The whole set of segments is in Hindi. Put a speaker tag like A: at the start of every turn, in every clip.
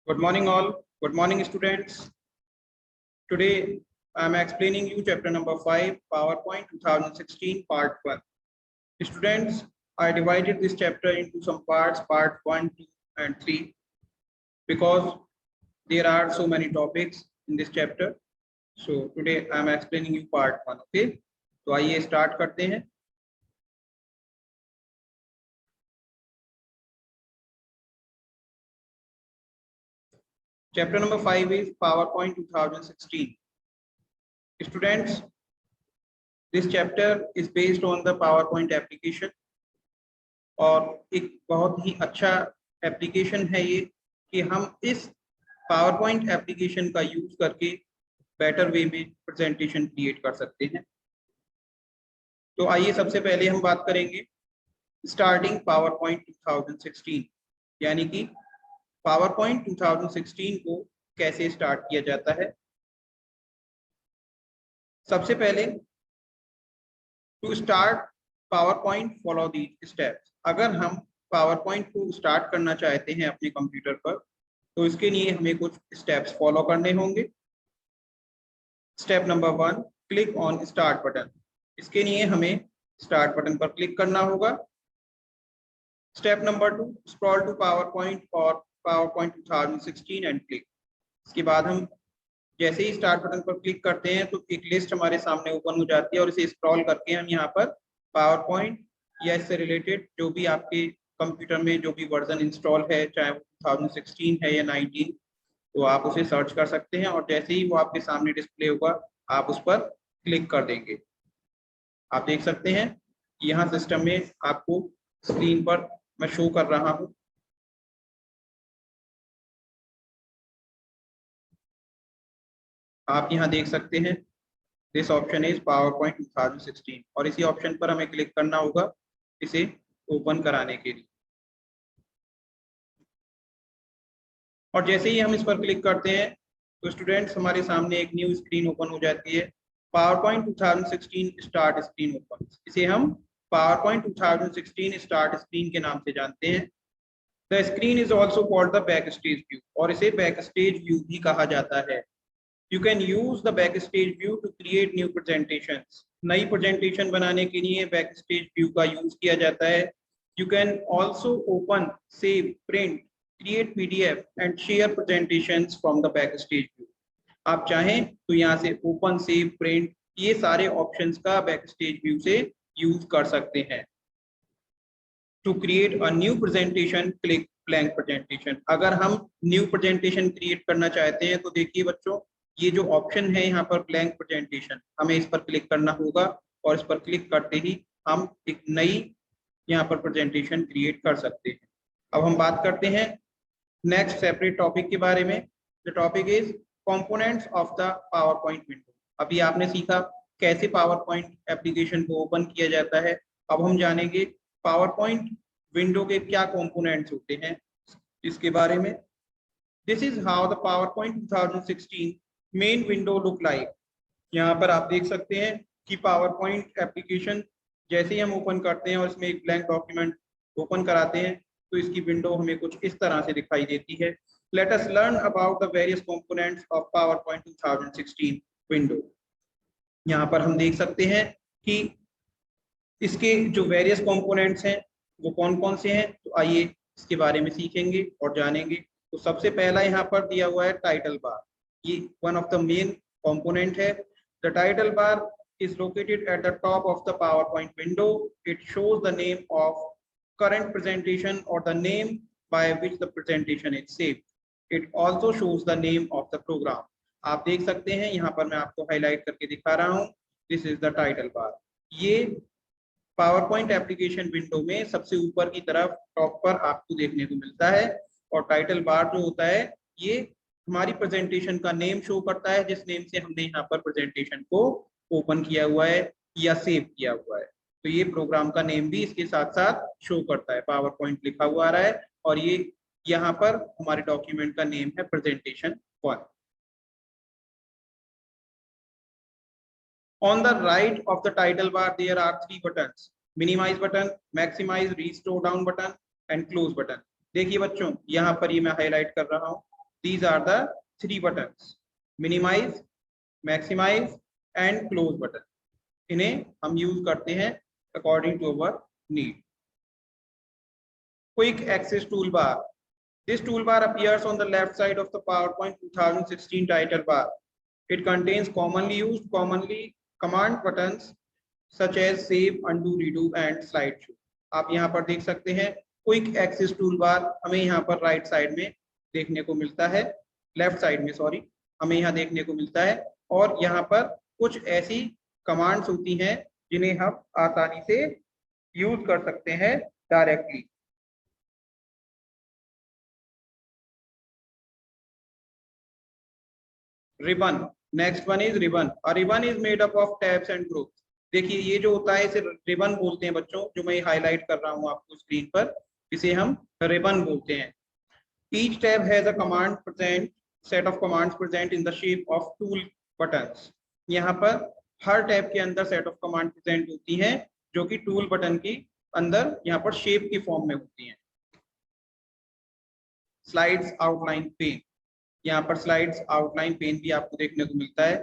A: Good morning all. Good morning students. Today I am explaining you chapter number 5 PowerPoint 2016 part 1. Students, I divided this chapter into some parts, part 1, 2 and 3 because there are so many topics in this chapter. So today I am explaining you part 1. Okay, तो आइए start करते हैं. Chapter number 5 is PowerPoint 2016. Students, this chapter is based on the PowerPoint application और एक बहुत ही अच्छा एप्लीकेशन है ये कि हम इस PowerPoint एप्लीकेशन का यूज करके बेटर वे में प्रेजेंटेशन क्रिएट कर सकते हैं. तो आइए सबसे पहले हम बात करेंगे स्टार्टिंग PowerPoint 2016 यानी कि PowerPoint 2016 को कैसे स्टार्ट किया जाता है. सबसे पहले to start PowerPoint follow these steps. अगर हम PowerPoint को स्टार्ट करना चाहते हैं अपने कंप्यूटर पर तो इसके लिए हमें कुछ स्टेप्स फॉलो करने होंगे. Step number 1, click on start button. इसके लिए हमें स्टार्ट बटन पर क्लिक करना होगा. Step number 2, scroll to PowerPoint और PowerPoint 2016 एंड क्लिक. इसके बाद हम जैसे ही स्टार्ट बटन पर क्लिक करते हैं तो एक लिस्ट हमारे सामने ओपन हो जाती है और इसे स्क्रॉल करके हम यहाँ पर PowerPoint या इससे रिलेटेड जो भी आपके कंप्यूटर में जो भी वर्जन इंस्टॉल है, चाहे वो 2016 है या 19, तो आप उसे सर्च कर सकते हैं और जैसे ही वो आपके सामने डिस्प्ले होगा आप उस पर क्लिक कर देंगे. आप देख सकते हैं यहाँ सिस्टम में आपको स्क्रीन पर मैं शो कर रहा हूँ. आप यहाँ देख सकते हैं दिस ऑप्शन इज PowerPoint 2016 और इसी ऑप्शन पर हमें क्लिक करना होगा इसे ओपन कराने के लिए. और जैसे ही हम इस पर क्लिक करते हैं तो स्टूडेंट्स हमारे सामने एक न्यू स्क्रीन ओपन हो जाती है. PowerPoint 2016 start screen open. इसे हम PowerPoint 2016 स्टार्ट स्क्रीन के नाम से जानते हैं. The screen is also called the back stage view और इसे बैक स्टेज व्यू भी कहा जाता है. You can use the backstage view to create new presentations. नई presentation बनाने के लिए backstage view का use किया जाता है. You can also open, save, print, create PDF and share presentations from the backstage view. आप चाहें तो यहाँ से open, save, print ये सारे options का backstage view से use कर सकते हैं. To create a new presentation, click blank presentation. अगर हम new presentation create करना चाहते हैं तो देखिए बच्चों ये जो ऑप्शन है यहाँ पर ब्लैंक प्रेजेंटेशन, हमें इस पर क्लिक करना होगा और इस पर क्लिक करते ही हम एक नई यहाँ पर प्रेजेंटेशन क्रिएट कर सकते हैं. अब हम बात करते हैं नेक्स्ट सेपरेट टॉपिक के बारे में. The topic is components of the PowerPoint window. अभी आपने सीखा कैसे PowerPoint एप्लीकेशन को ओपन किया जाता है. अब हम जानेंगे PowerPoint विंडो के क्या कंपोनेंट्स होते हैं इसके बारे में. This is how the PowerPoint 2016 main window look like. यहाँ पर आप देख सकते हैं कि PowerPoint एप्लीकेशन जैसे ही हम ओपन करते हैं और इसमें एक ब्लैंक डॉक्यूमेंट ओपन कराते हैं तो इसकी विंडो हमें कुछ इस तरह से दिखाई देती है. Let us learn about the various components of PowerPoint 2016 window. यहाँ पर हम देख सकते हैं कि इसके जो वेरियस कंपोनेंट्स हैं वो कौन कौन से हैं. तो आइए इसके बारे में सीखेंगे और जानेंगे. तो सबसे पहला यहाँ पर दिया हुआ है टाइटल बार. ये one of the main component है. The title bar is located at the top of the PowerPoint window. It shows the name of current presentation or the name by which the presentation is saved. It also shows the name of the program. आप देख सकते हैं यहाँ पर मैं आपको हाईलाइट करके दिखा रहा हूँ. This is the title bar. ये PowerPoint एप्लीकेशन विंडो में सबसे ऊपर की तरफ टॉप पर आपको देखने को मिलता है. और टाइटल बार जो होता है ये हमारी प्रेजेंटेशन का नेम शो करता है जिस नेम से हमने यहाँ पर प्रेजेंटेशन को ओपन किया हुआ है या सेव किया हुआ है. तो ये प्रोग्राम का नेम भी इसके साथ साथ शो करता है. PowerPoint लिखा हुआ आ रहा है और ये यहाँ पर हमारे डॉक्यूमेंट का नेम है presentation 1. On the right of the title bar there are 3 buttons: minimize button, maximize, restore down button and close button. देखिए बच्चों यहाँ पर ये मैं हाईलाइट कर रहा हूँ. These are the three buttons: minimize, maximize and close button. इन्हें हम यूज करते हैं according to our need. Quick access toolbar. This toolbar appears on the left side of the PowerPoint 2016 title bar. It contains commonly used command buttons such as save, undo, redo and slide show. आप यहाँ पर देख सकते हैं क्विक एक्सेस टूल बार हमें यहाँ पर राइट साइड में देखने को मिलता है, लेफ्ट साइड में सॉरी हमें यहाँ देखने को मिलता है, और यहाँ पर कुछ ऐसी कमांड्स होती हैं जिन्हें हम आसानी से यूज कर सकते हैं directly. Ribbon, next one is ribbon. A ribbon is made up of tabs and groups. देखिए ये जो होता है इसे रिबन बोलते हैं बच्चों, जो मैं हाईलाइट कर रहा हूँ आपको स्क्रीन पर, इसे हम रिबन बोलते हैं. Each tab has a command present set of commands present in the shape of tool buttons. यहाँ पर हर टैब के अंदर सेट ऑफ कमांड प्रेजेंट होती हैं जो कि टूल बटन की अंदर यहाँ पर शेप की फॉर्म में होती हैं. Slides outline pane. यहाँ पर स्लाइड्स आउटलाइन पेन भी आपको देखने को मिलता है.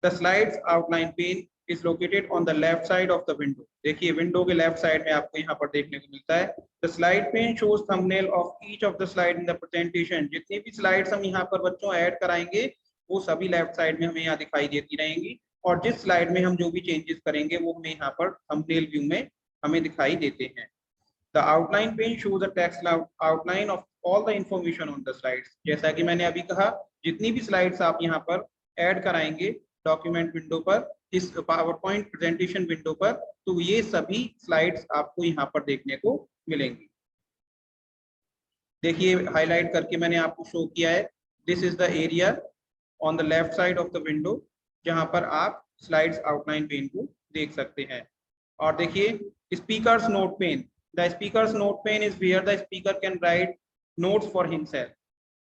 A: The slides outline pane is located on the left side of the window. देखिए विंडो के लेफ्ट साइड में आपको यहाँ पर देखने को मिलता है. The slide pane shows thumbnail of each of the slide in the presentation. जितनी भी स्लाइड्स हम यहाँ पर बच्चों ऐड कराएंगे वो सभी लेफ्ट साइड में हमें यहाँ दिखाई देती रहेंगी, और जिस स्लाइड में हम जो भी चेंजेस करेंगे वो हमें यहाँ पर थंबनेल व्यू में हमें दिखाई देते हैं. The outline pane shows a text outline of all the information on the slides. जैसा कि मैंने अभी कहा, जितनी भी स्लाइड्स आप यहाँ पर ऐड कराएंगे डॉक्यूमेंट विंडो पर, इस पावर पॉइंट प्रेजेंटेशन विंडो पर, तो ये सभी स्लाइड्स आपको यहाँ पर देखने को मिलेंगी. देखिए हाईलाइट करके मैंने आपको शो किया है. This is the area on the left side of the window जहाँ पर आप स्लाइड्स आउटलाइन पेन को देख सकते हैं. और देखिए speakers note pane. The speaker's note pane is where the speaker can write notes for himself.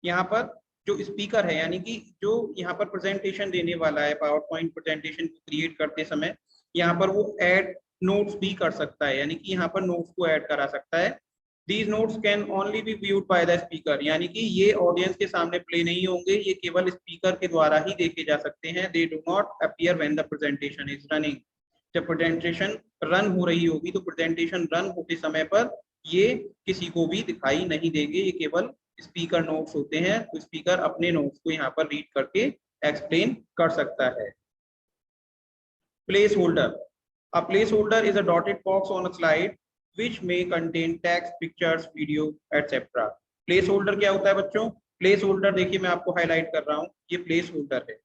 A: यहाँ पर जो स्पीकर है यानी कि जो यहाँ पर प्रेजेंटेशन देने वाला है, पावर पॉइंट प्रेजेंटेशन को क्रिएट करते समय यहाँ पर वो ऐड नोट्स भी कर सकता है, यानी कि यहाँ पर नोट्स को ऐड करा सकता है. These notes can only be viewed by the speaker. यानी कि ये ऑडियंस के सामने प्ले नहीं होंगे, ये केवल स्पीकर के द्वारा ही देखे जा सकते हैं. They do not appear when the presentation is running. जब प्रेजेंटेशन रन हो रही होगी तो प्रेजेंटेशन रन होते समय पर ये किसी को भी दिखाई नहीं देंगे, ये केवल स्पीकर नोट्स होते हैं. तो स्पीकर अपने नोट्स को यहाँ पर रीड करके एक्सप्लेन कर सकता है. Place holder. A place holder is a dotted box on a slide which may contain text, pictures, video, etc. Place holder क्या होता है बच्चों? प्लेस होल्डर देखिए मैं आपको हाईलाइट कर रहा हूँ, ये प्लेस होल्डर है.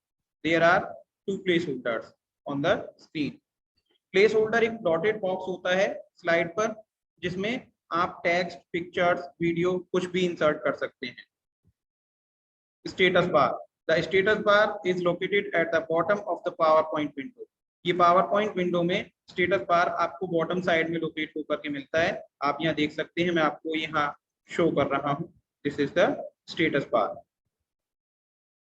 A: There are two place holders on the screen. Place holder एक डॉटेड बॉक्स होता है स्लाइड पर जिसमें आप टेक्स्ट, पिक्चर्स, वीडियो कुछ भी इंसर्ट कर सकते हैं. Status bar. The status bar is located at the bottom of the power point window. ये पावर पॉइंट विंडो में स्टेटस बार आपको बॉटम साइड में लोकेट होकर के मिलता है. आप यहाँ देख सकते हैं, मैं आपको यहाँ शो कर रहा हूँ. This is the status bar.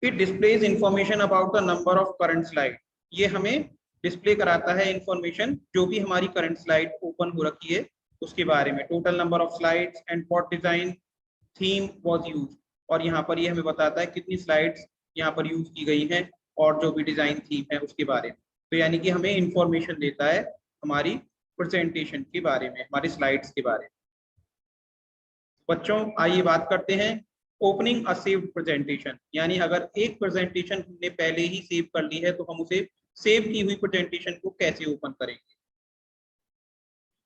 A: It displays information about the number of current slide. ये हमें डिस्प्ले कराता है इंफॉर्मेशन जो भी हमारी करंट स्लाइड ओपन हो रखी है उसके बारे में. Total number of slides and what design theme was used. और यहाँ पर ये हमें बताता है कितनी स्लाइड्स यहाँ पर यूज की गई हैं और जो भी डिजाइन थीम है उसके बारे में. तो यानी कि हमें इंफॉर्मेशन देता है हमारी प्रेजेंटेशन के बारे में, हमारी स्लाइड्स के बारे में. बच्चों आइए बात करते हैं ओपनिंग अ सेव्ड प्रेजेंटेशन. यानी अगर एक प्रेजेंटेशन हमने पहले ही सेव कर ली है तो हम उसे सेव की हुई प्रेजेंटेशन को कैसे ओपन करेंगे.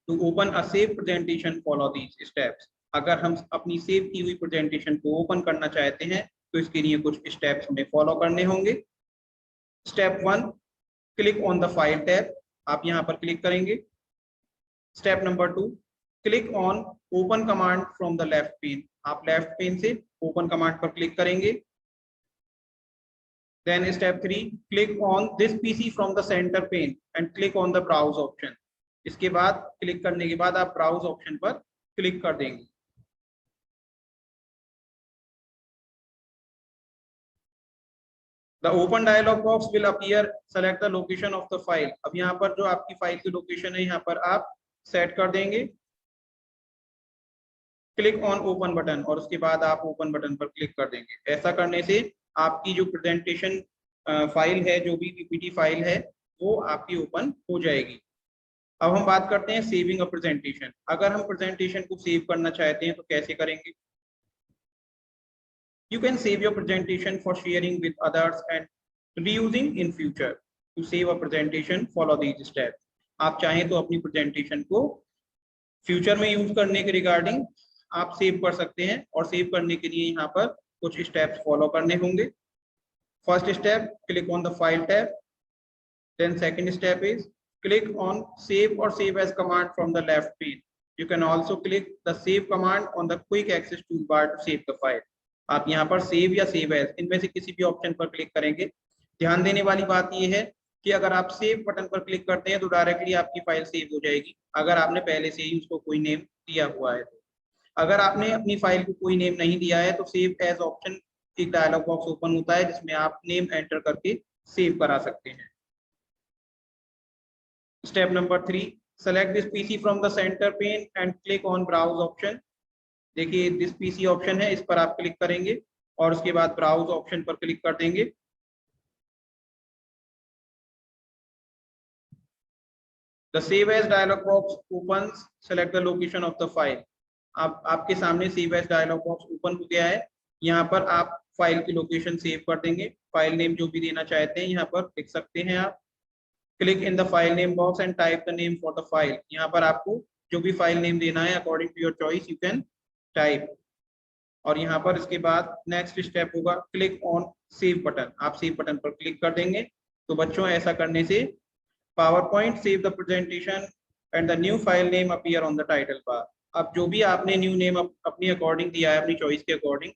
A: To open a save presentation follow these steps. अगर हम अपनी सेव की हुई प्रेजेंटेशन को ओपन करना चाहते हैं तो इसके लिए कुछ स्टेप्स हमें फॉलो करने होंगे. Step 1, click on the file tab. आप यहाँ पर क्लिक करेंगे. Step number 2, click on open command from the left pen. आप लेफ्ट पेन से ओपन कमांड पर क्लिक करेंगे. Then step 3, click on this PC from the center pane and click on the browse option. इसके बाद क्लिक करने के बाद आप browse ऑप्शन पर क्लिक कर देंगे. The open dialog box will appear. Select the location of the file. अब यहाँ पर जो आपकी फाइल की लोकेशन है यहाँ पर आप सेट कर देंगे. क्लिक ऑन ओपन बटन और उसके बाद आप ओपन बटन पर क्लिक कर देंगे। ऐसा करने से आपकी जो प्रेजेंटेशन फाइल है, जो भी पीपीटी फाइल है, वो आपकी ओपन हो जाएगी। अब हम बात करते हैं सेविंग अ प्रेजेंटेशन। अगर हम प्रेजेंटेशन को सेव करना चाहते हैं तो कैसे करेंगे? You can save your presentation for sharing with others and reusing in future. To save a presentation, follow these steps. आप चाहें तो अपनी प्रेजेंटेशन को फ्यूचर में यूज करने के रिगार्डिंग आप सेव कर सकते हैं, और सेव करने के लिए यहाँ पर कुछ स्टेप्स फॉलो करने होंगे। First step, click on the file tab. Then second step is click on save or save as command from the left pane. You can also click the save command on the quick access toolbar to save the file. आप यहाँ पर सेव या सेव एज इनमें से किसी भी ऑप्शन पर क्लिक करेंगे। ध्यान देने वाली बात यह है कि अगर आप सेव बटन पर क्लिक करते हैं तो डायरेक्टली आपकी फाइल सेव हो जाएगी, अगर आपने पहले से ही उसको कोई नेम दिया हुआ है। अगर आपने अपनी फाइल को कोई नेम नहीं दिया है तो सेव एज ऑप्शन एक डायलॉग बॉक्स ओपन होता है जिसमें आप नेम एंटर करके सेव करा सकते हैं। Step number 3, select this PC from the center pane and click on browse option. देखिए दिस पीसी ऑप्शन है, इस पर आप क्लिक करेंगे और उसके बाद ब्राउज ऑप्शन पर क्लिक कर देंगे। The save as dialog box opens. Select the location of the file. अब आपके सामने save as dialog box open हो गया है। यहाँ पर आप फाइल की लोकेशन सेव कर देंगे। फाइल नेम जो भी देना चाहते हैं यहाँ पर लिख सकते हैं आप। Click in the file name box and type the name for the file. यहाँ पर आपको जो भी फाइल नेम देना है according to your choice you can type. और यहाँ पर इसके बाद नेक्स्ट स्टेप होगा क्लिक ऑन सेव बटन। आप सेव बटन पर क्लिक कर देंगे। तो बच्चों ऐसा करने से PowerPoint save the presentation and the new file name appear on the title bar. अब जो भी आपने न्यू नेम अपनी अकॉर्डिंग दिया है, अपनी चॉइस के अकॉर्डिंग,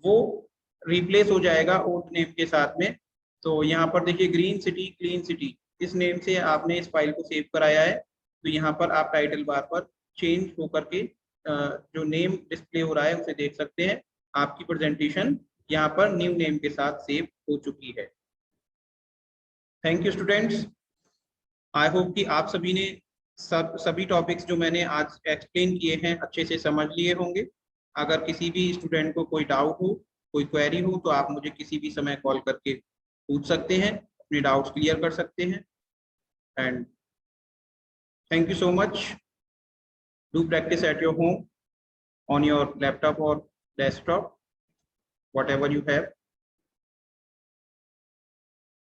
A: वो रिप्लेस हो जाएगा ओल्ड नेम के साथ में। तो यहाँ पर देखिए ग्रीन सिटी क्लीन सिटी, इस नेम से आपने इस फाइल को सेव कराया है। तो यहाँ पर आप टाइटल बार पर चेंज होकर के जो नेम डिस्प्ले हो रहा है उसे देख सकते हैं। आपकी प्रेजेंटेशन यहाँ पर न्यू नेम के साथ सेव हो चुकी है। Thank you students. I hope कि आप सभी ने सभी टॉपिक्स जो मैंने आज एक्सप्लेन किए हैं अच्छे से समझ लिए होंगे। अगर किसी भी स्टूडेंट को कोई डाउट हो, कोई क्वेरी हो, तो आप मुझे किसी भी समय कॉल करके पूछ सकते हैं, अपने डाउट्स क्लियर कर सकते हैं। And thank you so much. Do practice at your home, on your laptop और डेस्कटॉप, whatever you have.